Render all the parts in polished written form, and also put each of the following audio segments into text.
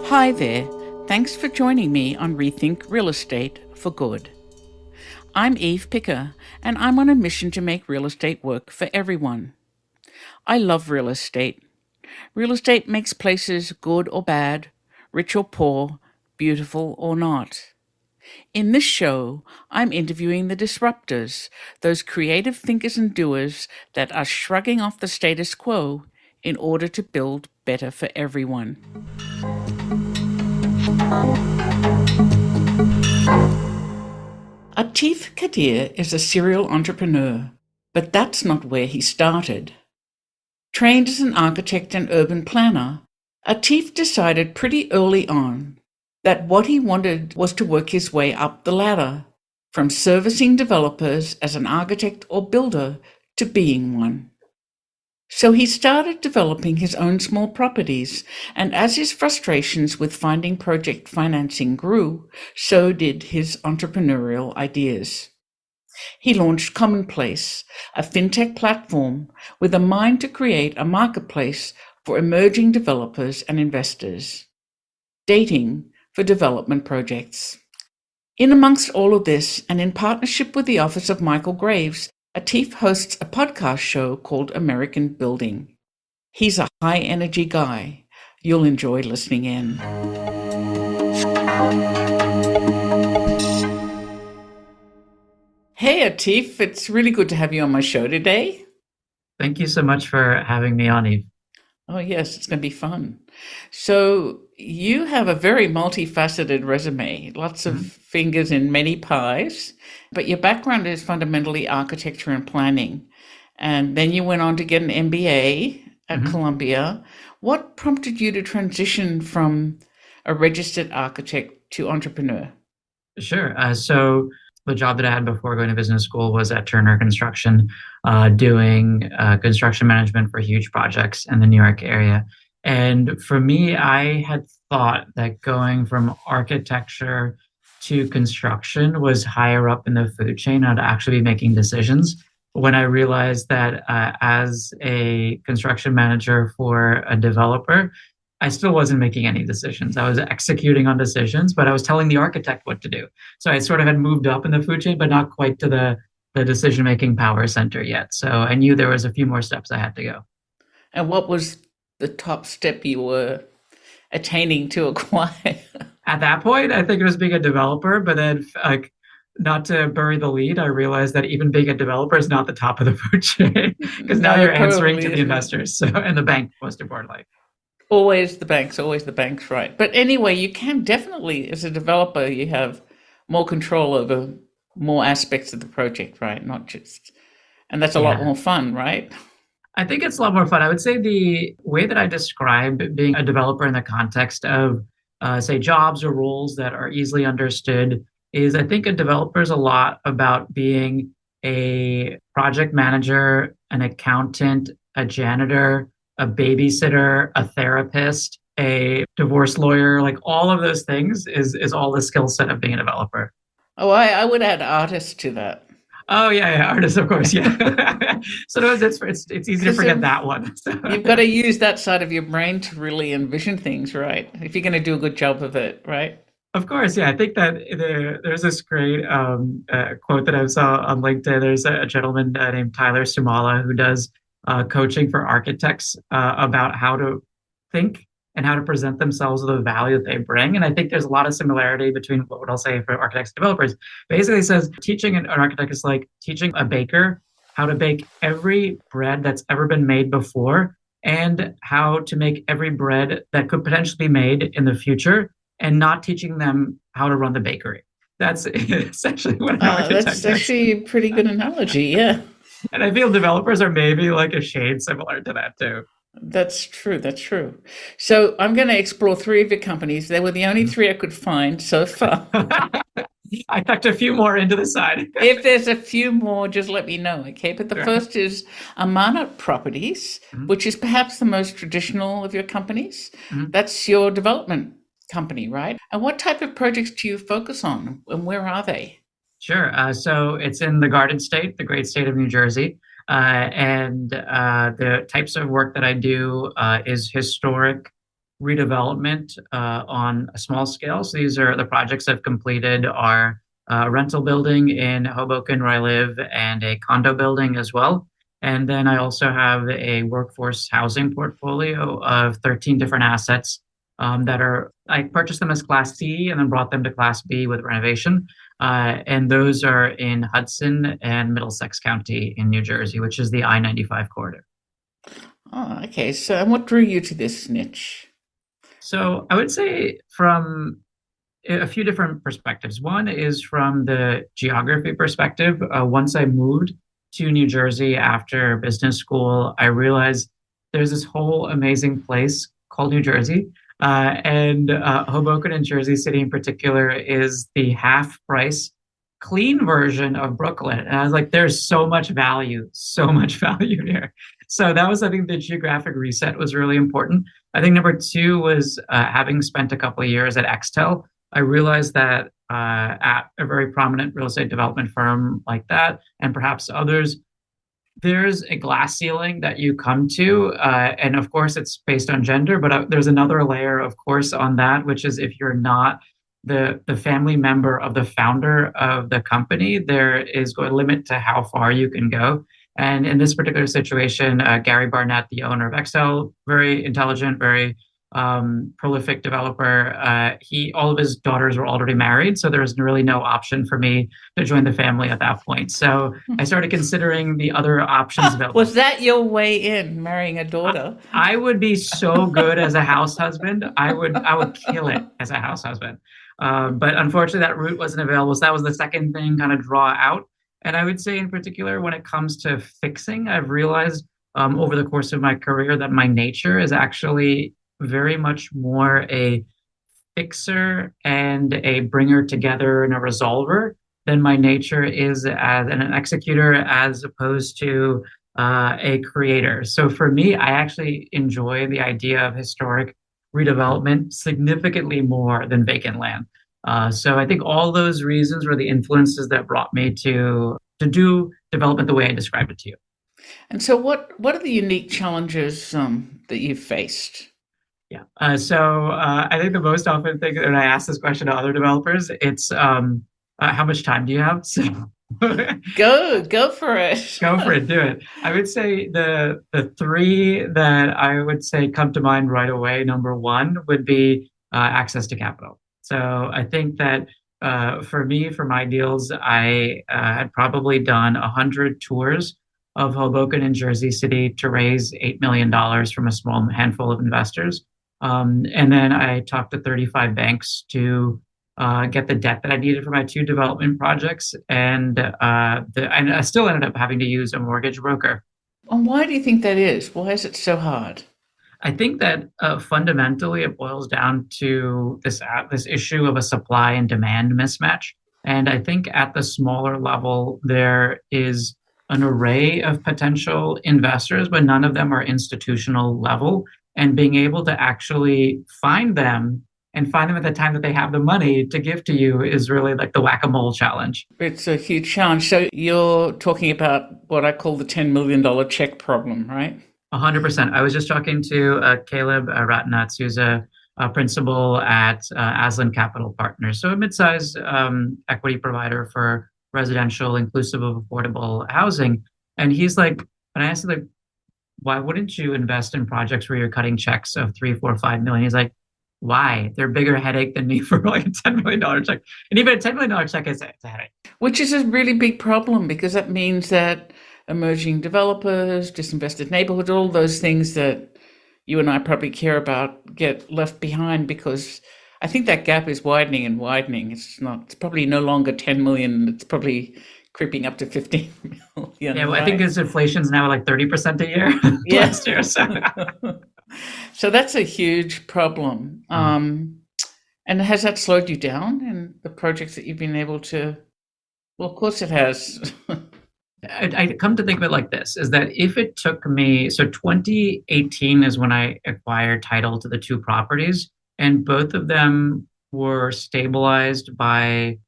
Hi there. Thanks for joining me on Rethink Real Estate for Good. I'm Eve Picker, and I'm on a mission to make real estate work for everyone. I love real estate. Real estate makes places good or bad, rich or poor, beautiful or not. In this show, I'm interviewing the disruptors, those creative thinkers and doers that are shrugging off the status quo in order to build better for everyone. Atif Qadir is a serial entrepreneur, but that's not where he started. Trained as an architect and urban planner, Atif decided pretty early on that what he wanted was to work his way up the ladder, from servicing developers as an architect or builder to being one. So he started developing his own small properties, and as his frustrations with finding project financing grew, so did his entrepreneurial ideas. He launched Commonplace, a fintech platform with a mind to create a marketplace for emerging developers and investors. Dating for development projects. In amongst all of this, and in partnership with the office of Michael Graves, Atif hosts a podcast show called American Building. He's a high-energy guy. You'll enjoy listening in. Hey, Atif, it's really good to have you on my show today. Thank you so much for having me on, Eve. Oh, yes, it's going to be fun. So you have a very multifaceted resume, lots of fingers in many pies, but your background is fundamentally architecture and planning. And then you went on to get an MBA at Columbia. What prompted you to transition from a registered architect to entrepreneur? Sure. So the job that I had before going to business school was at Turner Construction, doing construction management for huge projects in the New York area. And for me, I had thought that going from architecture to construction was higher up in the food chain. I'd actually be making decisions. When I realized that as a construction manager for a developer, I still wasn't making any decisions. I was executing on decisions, but I was telling the architect what to do. So I sort of had moved up in the food chain, but not quite to the decision-making power center yet. So I knew there was a few more steps I had to go. And what was the top step you were attaining to acquire? At that point, I think it was being a developer, but then not to bury the lead, I realized that even being a developer is not the top of the food chain because now you're answering to the investors. So, and the bank, most importantly. Always the banks, right. But anyway, you can definitely, as a developer, you have more control over more aspects of the project, right? Not just, and that's a lot more fun, right? I think it's a lot more fun. I would say the way that I describe being a developer in the context of, say, jobs or roles that are easily understood is I think a developer is a lot about being a project manager, an accountant, a janitor, a babysitter, a therapist, a divorce lawyer, like all of those things is all the skill set of being a developer. Oh, I would add artists to that. Oh yeah, artists, of course, yeah. So it's easy to forget that one. You've got to use that side of your brain to really envision things, right? If you're going to do a good job of it, right? Of course, yeah. I think that there's this great quote that I saw on LinkedIn. There's a gentleman named Tyler Sumala who does coaching for architects about how to think and how to present themselves with the value that they bring. And I think there's a lot of similarity between what I'll say for architects and developers. Basically says teaching an architect is like teaching a baker how to bake every bread that's ever been made before and how to make every bread that could potentially be made in the future and not teaching them how to run the bakery. That's essentially what an architect That's actually a pretty good analogy, yeah. And I feel developers are maybe like a shade similar to that too. That's true. So I'm going to explore three of your companies. They were the only three I could find so far. I tucked a few more into the side. If there's a few more, just let me know, okay? But the first is Amanat Properties, which is perhaps the most traditional of your companies. That's your development company, right? And what type of projects do you focus on and where are they? Sure. So it's in the Garden State, the great state of New Jersey. And the types of work that I do is historic redevelopment on a small scale. So these are the projects I've completed are a rental building in Hoboken where I live and a condo building as well. And then I also have a workforce housing portfolio of 13 different assets I purchased them as Class C and then brought them to Class B with renovation. And those are in Hudson and Middlesex County in New Jersey, which is the I-95 corridor. Oh, okay. So, and what drew you to this niche? So I would say from a few different perspectives. One is from the geography perspective. Once I moved to New Jersey after business school, I realized there's this whole amazing place called New Jersey. And Hoboken and Jersey City in particular is the half price clean version of Brooklyn. And I was like, there's so much value here. So that was, I think, the geographic reset was really important. I think number two was having spent a couple of years at Extel, I realized that at a very prominent real estate development firm like that, and perhaps others, there's a glass ceiling that you come to. And of course, it's based on gender, but there's another layer, of course, on that, which is if you're not the family member of the founder of the company, there is a limit to how far you can go. And in this particular situation, Gary Barnett, the owner of Excel, very intelligent, very prolific developer. All of his daughters were already married, so there was really no option for me to join the family at that point. So I started considering the other options available. Was that your way in, marrying a daughter? I would be so good as a house husband. I would kill it as a house husband. But unfortunately, that route wasn't available. So that was the second thing, kind of draw out. And I would say, in particular, when it comes to fixing, I've realized over the course of my career that my nature is actually very much more a fixer and a bringer together and a resolver than my nature is as an executor as opposed to a creator. So for me, I actually enjoy the idea of historic redevelopment significantly more than vacant land. So I think all those reasons were the influences that brought me to do development the way I described it to you. And so what are the unique challenges that you've faced? Yeah. I think the most often thing when I ask this question to other developers, it's how much time do you have? So go for it. Go for it. Do it. I would say the three that I would say come to mind right away. Number one would be access to capital. So I think that for me, for my deals, I had probably done 100 tours of Hoboken and Jersey City to raise $8 million from a small handful of investors. And then I talked to 35 banks to get the debt that I needed for my two development projects. And I still ended up having to use a mortgage broker. And why do you think that is? Why is it so hard? I think that fundamentally it boils down to this issue of a supply and demand mismatch. And I think at the smaller level, there is an array of potential investors, but none of them are institutional level. And being able to actually find them and find them at the time that they have the money to give to you is really like the whack-a-mole challenge. It's a huge challenge. So you're talking about what I call the $10 million check problem, right? 100%. I was just talking to Caleb Ratnatz, who's a principal at Aslan Capital Partners, so a mid-sized equity provider for residential, inclusive of affordable housing. And he's like, when I asked him, like, why wouldn't you invest in projects where you're cutting checks of 3, 4, 5 million? He's like, why? They're a bigger headache than me for like a $10 million check. And even a $10 million check is a headache. Which is a really big problem because that means that emerging developers, disinvested neighborhoods, all those things that you and I probably care about get left behind because I think that gap is widening and widening. It's probably no longer 10 million. It's probably creeping up to 15 million. Yeah, well, right? I think his inflation's now like 30% a year last year. So that's a huge problem. And has that slowed you down in the projects that you've been able to? Well, of course it has. I come to think of it like this, is that if it took me, so 2018 is when I acquired title to the two properties, and both of them were stabilized by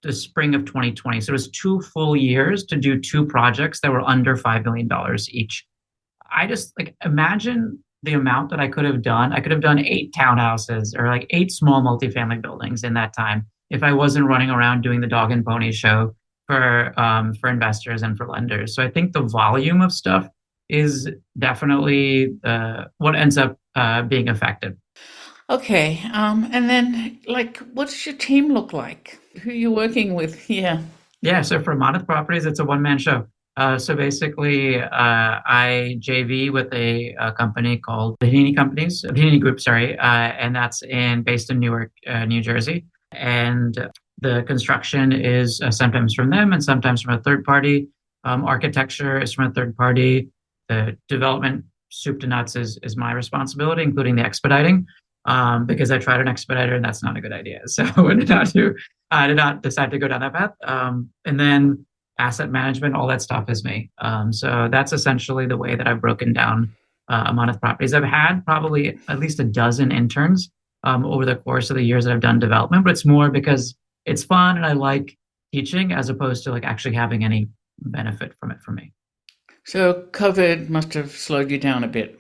the spring of 2020. So it was 2 full years to do two projects that were under $5 million each. I just like imagine the amount that I could have done 8 townhouses or like 8 small multifamily buildings in that time if I wasn't running around doing the dog and pony show for investors and for lenders. So I think the volume of stuff is definitely what ends up being effective. Okay. And then, like, what does your team look like? Who are you working with? Yeah. Yeah, so for Monmouth Properties, it's a one-man show. So basically, I JV with a company called the Hanini Group, sorry, and that's based in Newark, New Jersey. And the construction is sometimes from them and sometimes from a third party. Architecture is from a third party. The development, soup to nuts, is my responsibility, including the expediting, because I tried an expediter and that's not a good idea. So I did not decide to go down that path. And then asset management, all that stuff is me. So that's essentially the way that I've broken down Monmouth Properties. I've had probably at least a dozen interns over the course of the years that I've done development, but it's more because it's fun and I like teaching as opposed to like actually having any benefit from it for me. So COVID must have slowed you down a bit.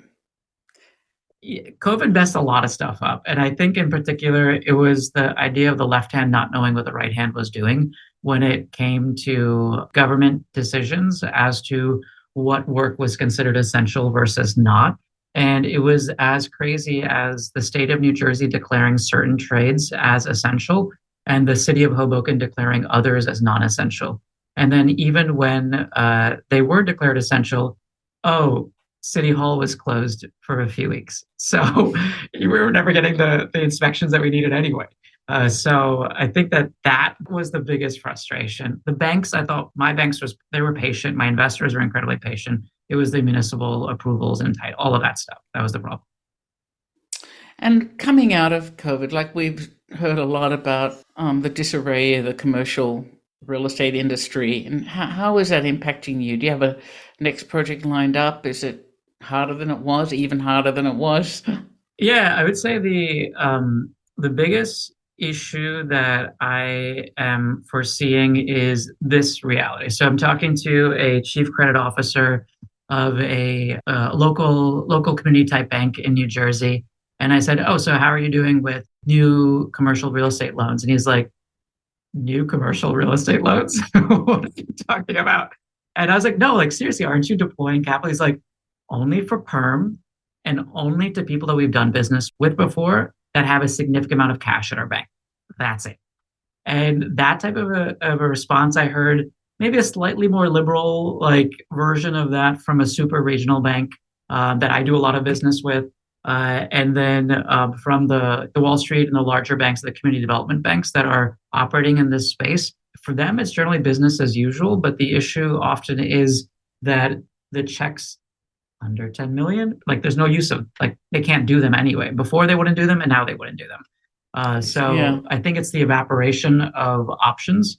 COVID messed a lot of stuff up. And I think in particular, it was the idea of the left hand not knowing what the right hand was doing when it came to government decisions as to what work was considered essential versus not. And it was as crazy as the state of New Jersey declaring certain trades as essential and the city of Hoboken declaring others as non essential. And then even when they were declared essential, oh, City Hall was closed for a few weeks. So we were never getting the inspections that we needed anyway. So I think that was the biggest frustration. The banks, I thought my banks they were patient. My investors were incredibly patient. It was the municipal approvals and all of that stuff. That was the problem. And coming out of COVID, like we've heard a lot about the disarray of the commercial real estate industry, and how is that impacting you? Do you have a next project lined up? Is it harder than it was, even harder than it was? Yeah, I would say the biggest issue that I am foreseeing is this reality. So I'm talking to a chief credit officer of a local community type bank in New Jersey, and I said, "Oh, so how are you doing with new commercial real estate loans?" And he's like, "New commercial real estate loans? What are you talking about?" And I was like, "No, like seriously, aren't you deploying capital?" He's like, "Only for perm and only to people that we've done business with before that have a significant amount of cash at our bank. That's it." And that type of a response I heard, maybe a slightly more liberal like version of that from a super regional bank that I do a lot of business with. And then from the Wall Street and the larger banks, the community development banks that are operating in this space, for them, it's generally business as usual. But the issue often is that the checks under 10 million, like there's no use of, like they can't do them anyway. Before they wouldn't do them and now they wouldn't do them. So Yeah. I think it's the evaporation of options,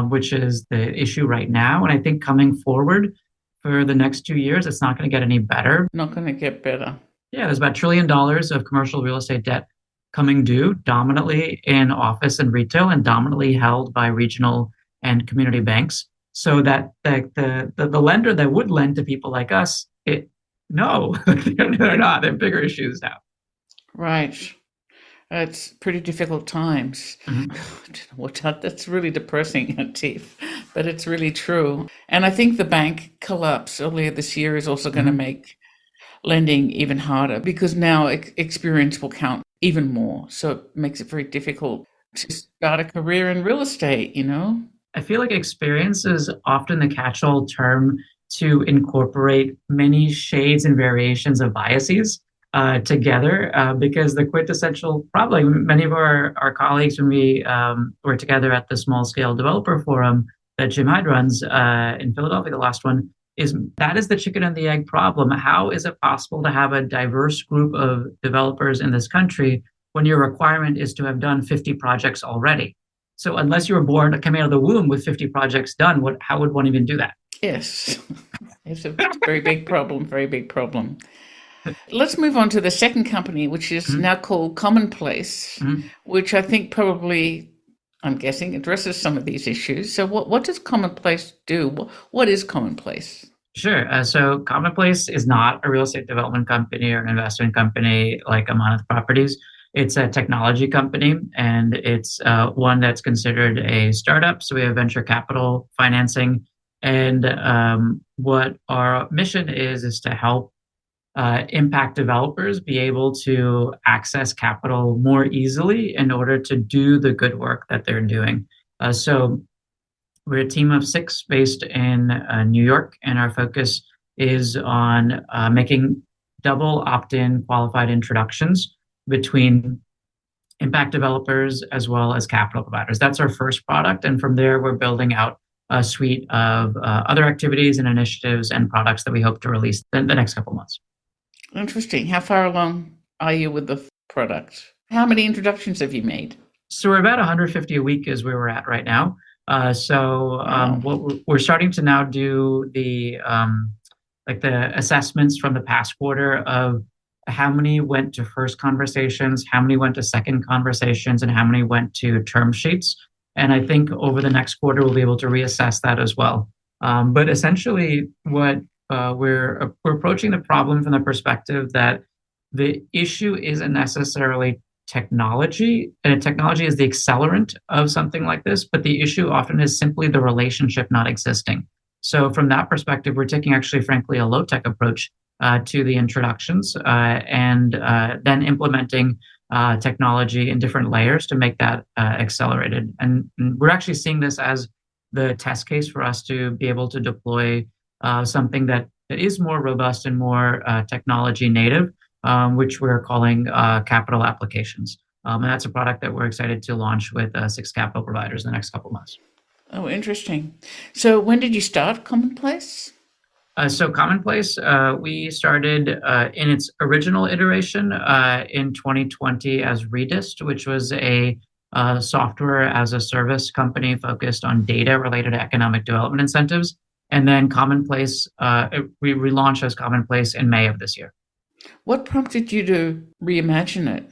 which is the issue right now. And I think coming forward for the next 2 years, it's not going to get any better. Not going to get better. Yeah, there's about $1 trillion of commercial real estate debt coming due, dominantly in office and retail, and dominantly held by regional and community banks. So that the lender that would lend to people like us, no, they're not. They're bigger issues now. Right. It's pretty difficult times. Mhm. That's really depressing, Atif, but it's really true. And I think the bank collapse earlier this year is also going to Mhm. make lending even harder because now experience will count even more. So it makes it very difficult to start a career in real estate. I feel like experience is often the catch-all term to incorporate many shades and variations of biases together, because the quintessential, probably many of our colleagues when we were together at the small scale developer forum that Jim Hyde runs in Philadelphia, the last one, is that is the chicken and the egg problem. How is it possible to have a diverse group of developers in this country when your requirement is to have done 50 projects already? So unless you were born coming out of the womb with 50 projects done, how would one even do that? Yes, it's a very big problem, very big problem. Let's move on to the second company, which is Mhm. now called Commonplace, Mhm. which I think probably, I'm guessing, addresses some of these issues. So what does Commonplace do? What is Commonplace? Sure. So Commonplace is not a real estate development company or an investment company like a Monmouth Properties. It's a technology company, and it's one that's considered a startup. So we have venture capital financing, and what our mission is to help impact developers be able to access capital more easily in order to do the good work that they're doing. So we're a team of six based in New York, and our focus is on making double opt in qualified introductions between impact developers as well as capital providers. That's our first product. And from there, we're building out a suite of other activities and initiatives and products that we hope to release in the next couple of months. Interesting. How far along are you with the product? How many introductions have you made? So we're about 150 a week is where we're at right now. What we're starting to now do the assessments from the past quarter of how many went to first conversations, how many went to second conversations, and how many went to term sheets. And I think over the next quarter, we'll be able to reassess that as well. But essentially, what we're approaching the problem from the perspective that the issue isn't necessarily technology, and technology is the accelerant of something like this, but the issue often is simply the relationship not existing. So from that perspective, we're taking actually, frankly, a low-tech approach to the introductions and then implementing technology in different layers to make that accelerated. And we're actually seeing this as the test case for us to be able to deploy something that is more robust and more technology native, which we're calling capital applications. And that's a product that we're excited to launch with six capital providers in the next couple of months. Oh, interesting. So when did you start Commonplace? So Commonplace, we started in its original iteration in 2020 as Redist, which was a software as a service company focused on data related to economic development incentives. And then Commonplace, we relaunched as Commonplace in May of this year. What prompted you to reimagine it?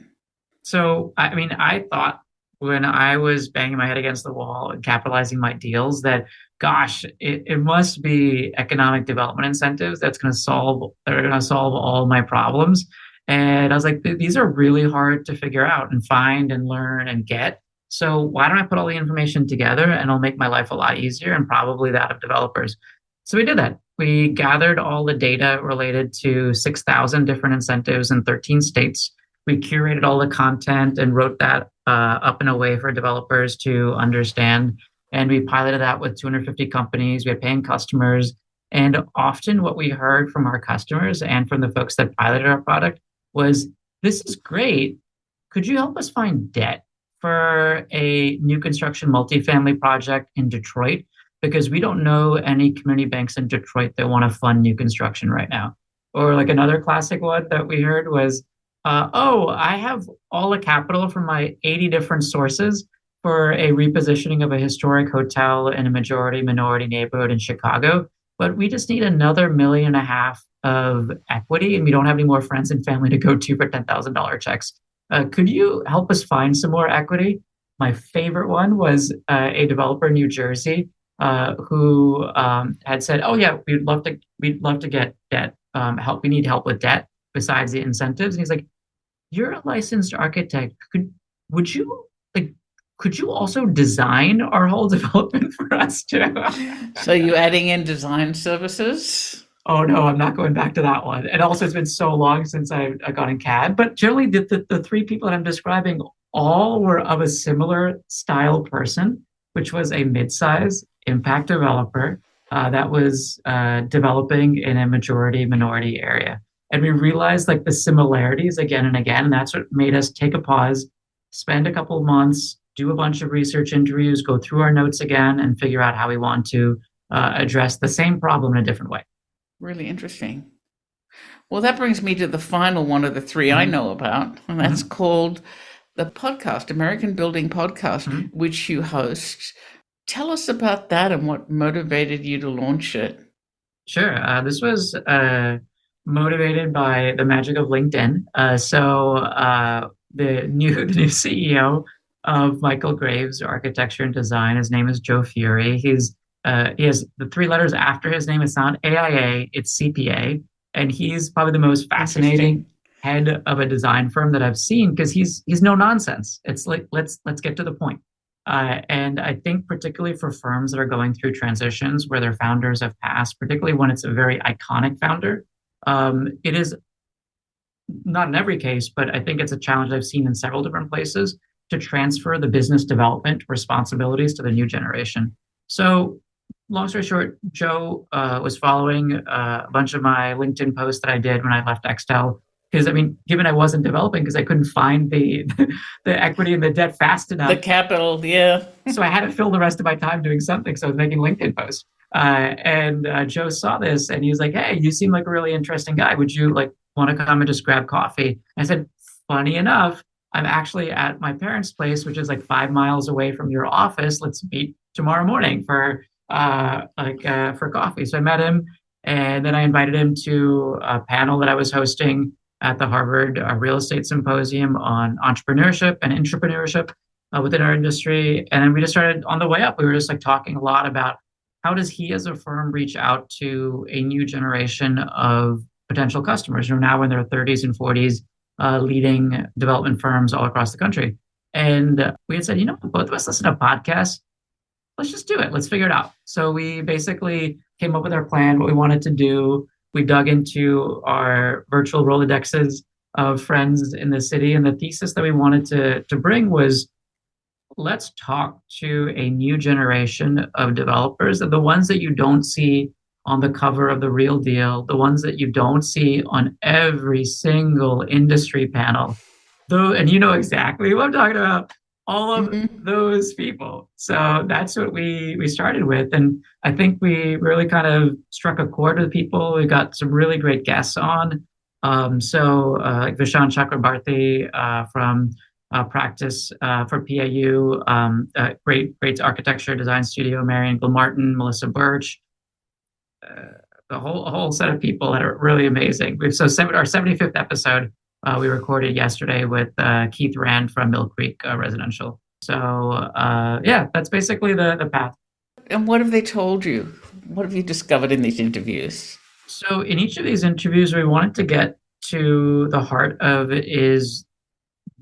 So, I mean, I thought when I was banging my head against the wall and capitalizing my deals that, gosh, it must be economic development incentives that are going to solve all my problems. And I was like, these are really hard to figure out and find and learn and get. So why don't I put all the information together and it'll make my life a lot easier and probably that of developers. So we did that. We gathered all the data related to 6,000 different incentives in 13 states. We curated all the content and wrote that up in a way for developers to understand. And we piloted that with 250 companies. We had paying customers. And often what we heard from our customers and from the folks that piloted our product was, this is great. Could you help us find debt for a new construction multifamily project in Detroit? Because we don't know any community banks in Detroit that want to fund new construction right now. Or like another classic one that we heard was, I have all the capital from my 80 different sources for a repositioning of a historic hotel in a majority minority neighborhood in Chicago, but we just need another $1.5 million of equity, and we don't have any more friends and family to go to for $10,000 checks. Could you help us find some more equity? My favorite one was a developer in New Jersey who had said, "Oh yeah, we'd love to get debt. Help. We need help with debt besides the incentives." And he's like, "You're a licensed architect. Could you also design our whole development for us too?" So you adding in design services? Oh no, I'm not going back to that one. And also, it's been so long since I got in CAD. But generally, the three people that I'm describing all were of a similar style person, which was a mid-size impact developer that was developing in a majority minority area. And we realized like the similarities again and again. And that's what made us take a pause, spend a couple of months, do a bunch of research interviews, go through our notes again, and figure out how we want to address the same problem in a different way. Really interesting. Well, that brings me to the final one of the three I know about, and that's called the podcast, American Building Podcast, which you host. Tell us about that and what motivated you to launch it. Sure. This was motivated by the magic of LinkedIn. The new CEO of Michael Graves Architecture and Design, his name is Joe Fury. He's he has the three letters after his name. It's not AIA, it's CPA. And he's probably the most fascinating Interesting. head of a design firm that I've seen because he's no nonsense. It's like let's get to the point. And I think particularly for firms that are going through transitions where their founders have passed, particularly when it's a very iconic founder, it is not in every case, but I think it's a challenge I've seen in several different places to transfer the business development responsibilities to the new generation. So, long story short, Joe was following a bunch of my LinkedIn posts that I did when I left Extel. Because I mean, given I wasn't developing, because I couldn't find the equity and the debt fast The enough, capital, yeah. so I had to fill the rest of my time doing something. So I was making LinkedIn posts. And Joe saw this and he was like, "Hey, you seem like a really interesting guy. Would you like want to come and just grab coffee?" I said, "Funny enough, I'm actually at my parents' place, which is like 5 miles away from your office. Let's meet tomorrow morning for coffee." So I met him, and then I invited him to a panel that I was hosting at the Harvard Real Estate Symposium on entrepreneurship and intrapreneurship within our industry. And then we just started on the way up. We were just like talking a lot about how does he as a firm reach out to a new generation of potential customers who are now in their 30s and 40s, leading development firms all across the country. And we had said, both of us listen to podcasts. Let's just do it. Let's figure it out. So we basically came up with our plan, what we wanted to do. We dug into our virtual Rolodexes of friends in the city. And the thesis that we wanted to bring was, let's talk to a new generation of developers, the ones that you don't see on the cover of the Real Deal, the ones that you don't see on every single industry panel. Though, and you know exactly what I'm talking about, all of Mm-hmm. those people. So that's what we started with. And I think we really kind of struck a chord with people. We got some really great guests on. Like Vishan Chakrabarti from practice for PAU, great architecture design studio, Marion Gilmartin, Melissa Birch, a whole set of people that are really amazing. Our 75th episode we recorded yesterday with Keith Rand from Mill Creek Residential. So yeah, that's basically the path. And what have they told you? What have you discovered in these interviews? So in each of these interviews, we wanted to get to the heart of it is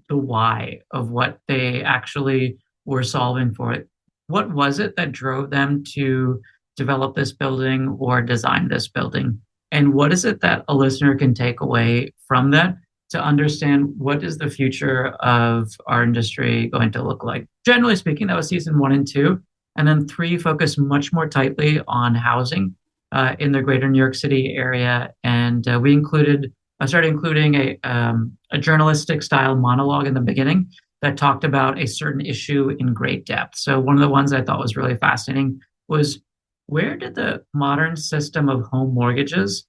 the why of what they actually were solving for it. What was it that drove them to develop this building or design this building? And what is it that a listener can take away from that to understand what is the future of our industry going to look like? Generally speaking, that was season 1 and 2. And then 3 focused much more tightly on housing in the greater New York City area. And I started including a journalistic style monologue in the beginning that talked about a certain issue in great depth. So one of the ones I thought was really fascinating was, where did the modern system of home mortgages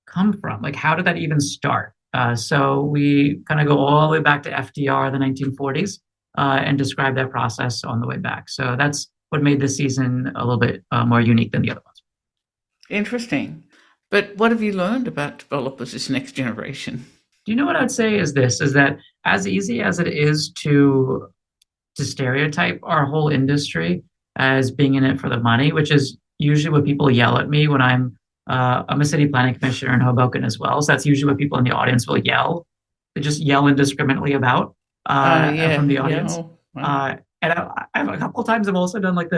come from? Like, how did that even start? So we kind of go all the way back to FDR, the 1940s, and describe that process on the way back. So that's what made this season a little bit more unique than the other ones. Interesting. But what have you learned about developers this next generation? Do you know what I'd say is this, is that as easy as it is to stereotype our whole industry as being in it for the money, which is usually what people yell at me when I'm a city planning commissioner in Hoboken as well. So that's usually what people in the audience will yell. They just yell indiscriminately about from the audience. Oh, wow. And I've a couple of times I've also done like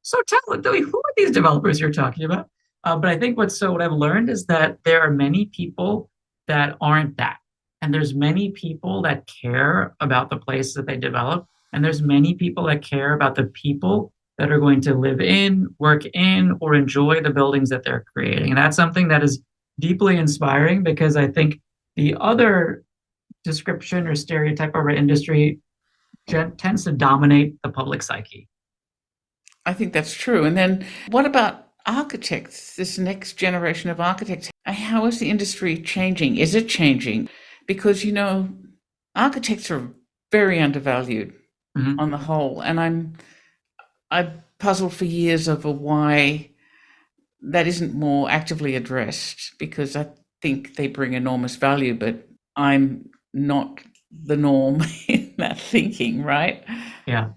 so tell me, who are these developers you're talking about? But I think what I've learned is that there are many people that aren't that. And there's many people that care about the place that they develop. And there's many people that care about the people that are going to live in, work in, or enjoy the buildings that they're creating. And that's something that is deeply inspiring, because I think the other description or stereotype of our industry tends to dominate the public psyche. I think that's true. And then what about architects, this next generation of architects? How is the industry changing? Is it changing? Because, architects are very undervalued on the whole. And I've puzzled for years over why that isn't more actively addressed, because I think they bring enormous value, but I'm not the norm in that thinking, right? Yeah.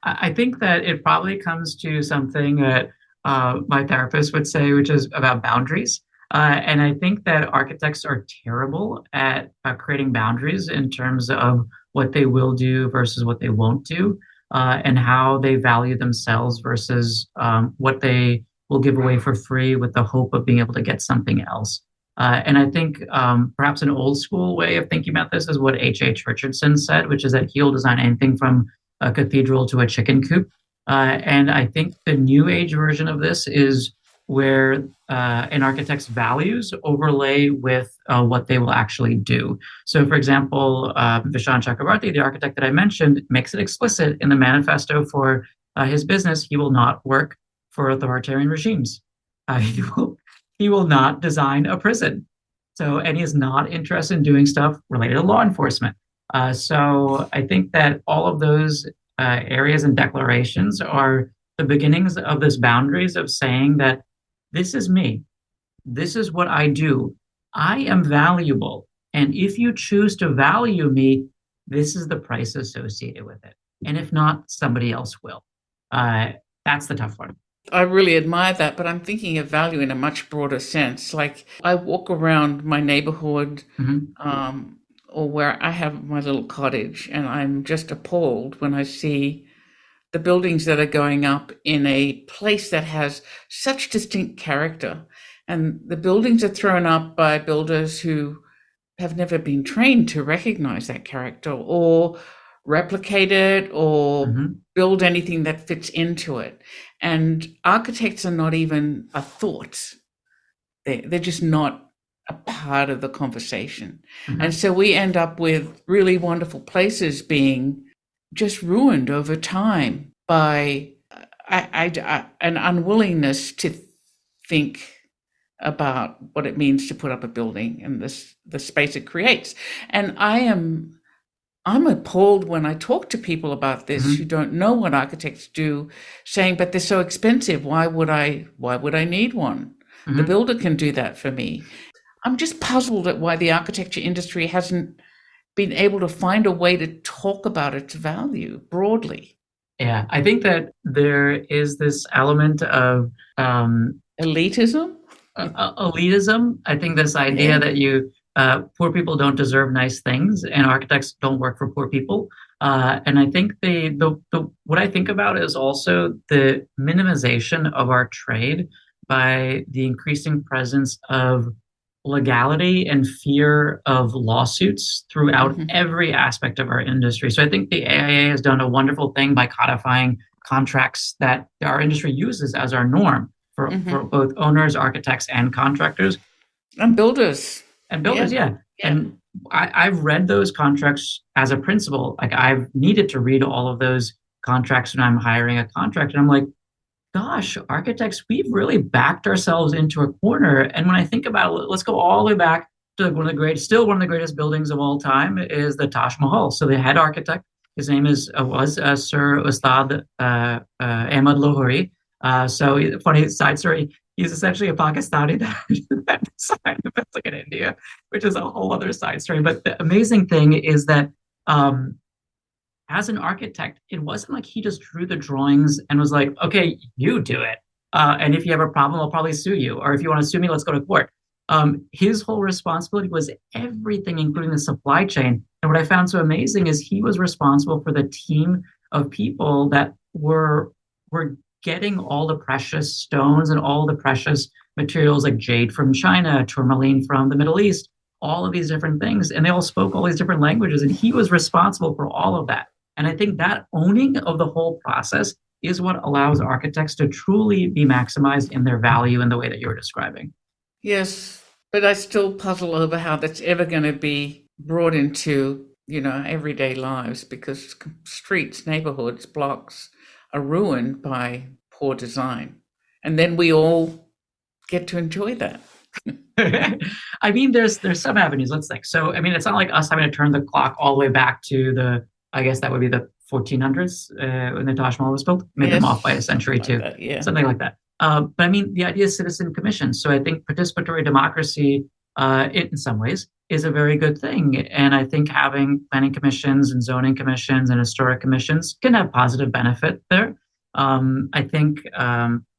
I think that it probably comes to something that my therapist would say, which is about boundaries. And I think that architects are terrible at creating boundaries in terms of what they will do versus what they won't do, and how they value themselves versus what they will give away for free with the hope of being able to get something else. And I think perhaps an old school way of thinking about this is what H. Richardson said, which is that he'll design anything from a cathedral to a chicken coop. And I think the new age version of this is where an architect's values overlay with what they will actually do. So, for example, Vishaan Chakrabarty, the architect that I mentioned, makes it explicit in the manifesto for his business. He will not work for authoritarian regimes. He will not design a prison. So, and he is not interested in doing stuff related to law enforcement. So I think that all of those areas and declarations are the beginnings of this boundaries of saying that this is me. This is what I do. I am valuable. And if you choose to value me, this is the price associated with it. And if not, somebody else will. That's the tough one. I really admire that, but I'm thinking of value in a much broader sense. Like I walk around my neighborhood, or where I have my little cottage, and I'm just appalled when I see the buildings that are going up in a place that has such distinct character. And the buildings are thrown up by builders who have never been trained to recognize that character or replicate it or build anything that fits into it. And architects are not even a thought. They're just not a part of the conversation. And so we end up with really wonderful places being just ruined over time by an unwillingness to think about what it means to put up a building and the space it creates. And I'm appalled when I talk to people about this who don't know what architects do, saying, but they're so expensive. Why would I need one? The builder can do that for me. I'm just puzzled at why the architecture industry hasn't been able to find a way to talk about its value broadly. Yeah, I think that there is this element of elitism. Elitism. I think this idea that poor people don't deserve nice things, and architects don't work for poor people. And I think what I think about is also the minimization of our trade by the increasing presence of legality and fear of lawsuits throughout every aspect of our industry. So I think the AIA has done a wonderful thing by codifying contracts that our industry uses as our norm for both owners, architects, and contractors. And builders. Yeah. And I've read those contracts as a principal. Like I've needed to read all of those contracts when I'm hiring a contractor. And I'm like, gosh, architects, we've really backed ourselves into a corner. And when I think about it, let's go all the way back to one of the greatest buildings of all time is the Taj Mahal. So the head architect, his name was Sir Ustad Ahmad Lohuri. So funny side story, he's essentially a Pakistani that designed the building in India, which is a whole other side story. But the amazing thing is that as an architect, it wasn't like he just drew the drawings and was like, okay, you do it. And if you have a problem, I'll probably sue you. Or if you want to sue me, let's go to court. His whole responsibility was everything, including the supply chain. And what I found so amazing is he was responsible for the team of people that were getting all the precious stones and all the precious materials like jade from China, tourmaline from the Middle East, all of these different things. And they all spoke all these different languages. And he was responsible for all of that. And I think that owning of the whole process is what allows architects to truly be maximized in their value in the way that you're describing. Yes, but I still puzzle over how that's ever going to be brought into, everyday lives, because streets, neighborhoods, blocks are ruined by poor design. And then we all get to enjoy that. I mean, there's some avenues, let's think. So, I mean, it's not like us having to turn the clock all the way back to I guess that would be the 1400s when the Taj Mahal was built. Maybe I'm off by a century too, something like that. But I mean, the idea is citizen commission. So I think participatory democracy, in some ways, is a very good thing. And I think having planning commissions and zoning commissions and historic commissions can have positive benefit there. I think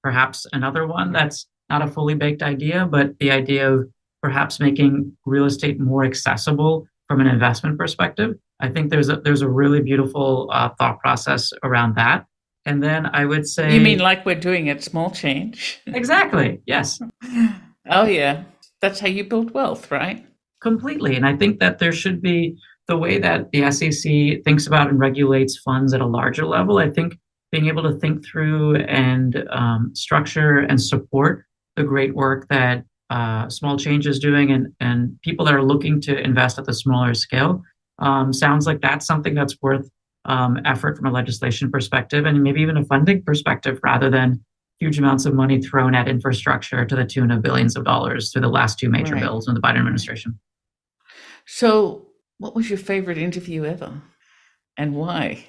perhaps another one that's not a fully baked idea, but the idea of perhaps making real estate more accessible from an investment perspective. I think there's a really beautiful thought process around that. And then I would say, You mean like we're doing at Small Change? exactly, yes, Oh, yeah. That's how you build wealth, right? completely. And I think that there should be the way that the SEC thinks about and regulates funds at a larger level. I think being able to think through and structure and support the great work that Small Change is doing, and people that are looking to invest at the smaller scale, sounds like that's something that's worth effort from a legislation perspective and maybe even a funding perspective, rather than huge amounts of money thrown at infrastructure to the tune of billions of dollars through the last two major Right. bills in the Biden administration. So, what was your favorite interview ever, and why?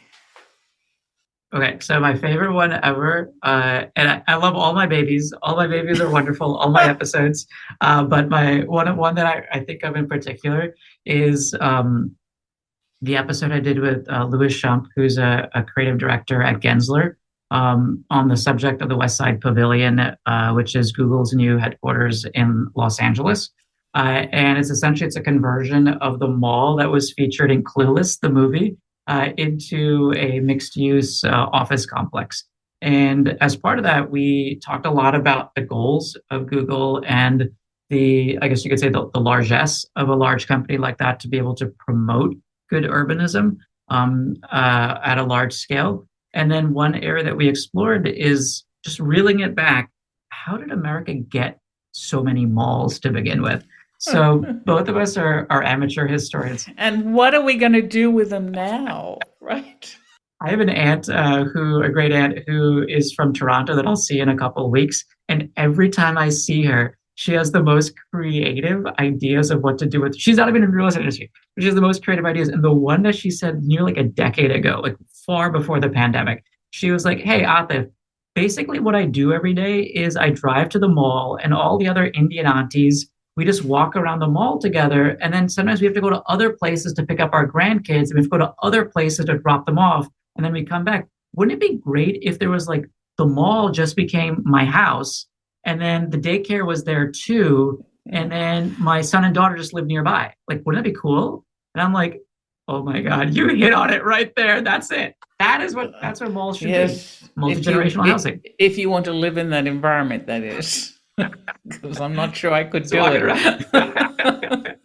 Okay, so my favorite one ever, and I love all my babies. All my babies are wonderful, all my episodes. But my one that I think of in particular is the episode I did with Louis Shump, who's a creative director at Gensler, on the subject of the West Side Pavilion, which is Google's new headquarters in Los Angeles. And it's a conversion of the mall that was featured in Clueless, the movie, into a mixed-use office complex. And as part of that, we talked a lot about the goals of Google and I guess you could say the largesse of a large company like that to be able to promote good urbanism at a large scale. And then one area that we explored is just reeling it back. How did America get so many malls to begin with? So both of us are amateur historians. And what are we going to do with them now, right? I have an aunt, a great aunt who is from Toronto that I'll see in a couple of weeks. And every time I see her, she has the most creative ideas of what to do with. She's not even in the real estate industry, but she has the most creative ideas. And the one that she said near like a decade ago, like far before the pandemic, she was like, "Hey, Atif, basically what I do every day is I drive to the mall and all the other Indian aunties, we just walk around the mall together. And then sometimes we have to go to other places to pick up our grandkids. And we have to go to other places to drop them off. And then we come back. Wouldn't it be great if there was like the mall just became my house, and then the daycare was there too, and then my son and daughter just lived nearby? Like, wouldn't that be cool?" And I'm like, "Oh my God, you hit on it right there. That's it. That's what malls should be. Multi-generational housing." If you want to live in that environment, that is. Because I'm not sure I could do it.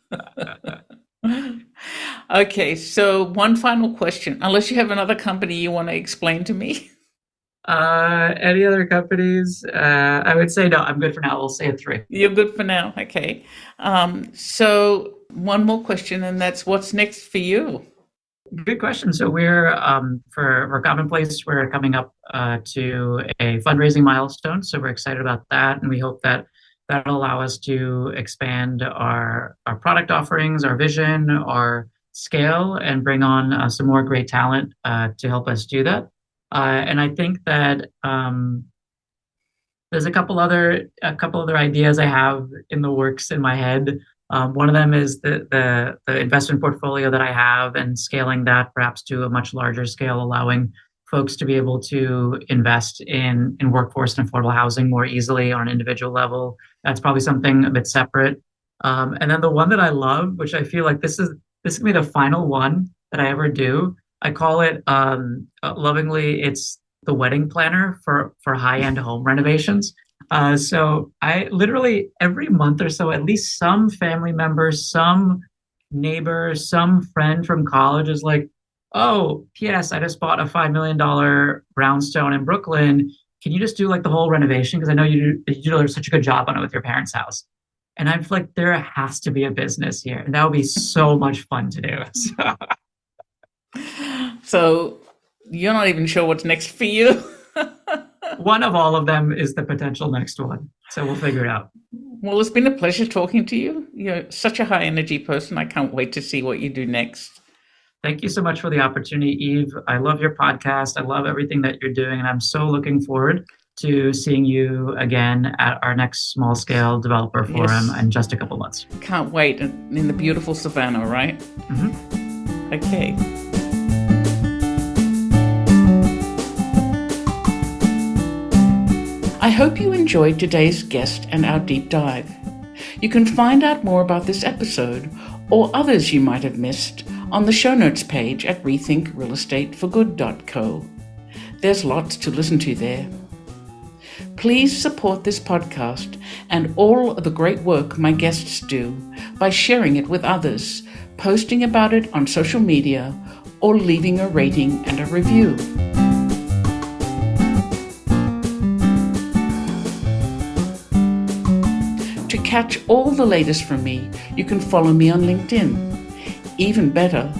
Okay, so one final question. Unless you have another company you want to explain to me. Any other companies? I would say no, I'm good for now. We'll say 3. You're good for now. Okay. So one more question, and that's what's next for you? Good question. So we're for Commonplace, we're coming up to a fundraising milestone. So we're excited about that, and we hope that that'll allow us to expand our product offerings, our vision, our scale, and bring on some more great talent to help us do that. And I think that there's a couple other ideas I have in the works in my head. One of them is the investment portfolio that I have, and scaling that perhaps to a much larger scale, allowing folks to be able to invest in workforce and affordable housing more easily on an individual level. That's probably something a bit separate. And then the one that I love, which I feel like this can be the final one that I ever do. I call it lovingly, it's the wedding planner for high-end home renovations. So I literally every month or so, at least some family member, some neighbor, some friend from college is like, "Oh, P.S. I just bought a $5 million brownstone in Brooklyn. Can you just do like the whole renovation? Because I know you do such a good job on it with your parents' house." And I'm like, there has to be a business here. And that would be so much fun to do. So you're not even sure what's next for you? One of all of them is the potential next one. So we'll figure it out. Well, it's been a pleasure talking to you. You're such a high energy person. I can't wait to see what you do next. Thank you so much for the opportunity, Eve. I love your podcast. I love everything that you're doing. And I'm so looking forward to seeing you again at our next small scale developer forum in just a couple months. Can't wait, in the beautiful Savannah, right? Mm-hmm. Okay. I I hope you enjoyed today's guest and our deep dive. You can find out more about this episode or others you might have missed on the show notes page at rethinkrealestateforgood.co. There's lots to listen to there. Please support this podcast and all of the great work my guests do by sharing it with others, posting about it on social media, or leaving a rating and a review. To catch all the latest from me, you can follow me on LinkedIn. Even better,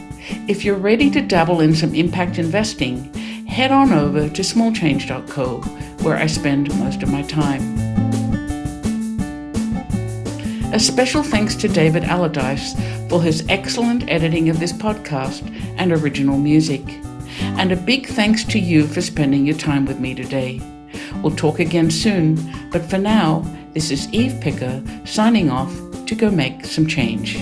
if you're ready to dabble in some impact investing, head on over to smallchange.co, where I spend most of my time. A special thanks to David Allardyce for his excellent editing of this podcast and original music. And a big thanks to you for spending your time with me today. We'll talk again soon, but for now, this is Eve Picker signing off to go make some change.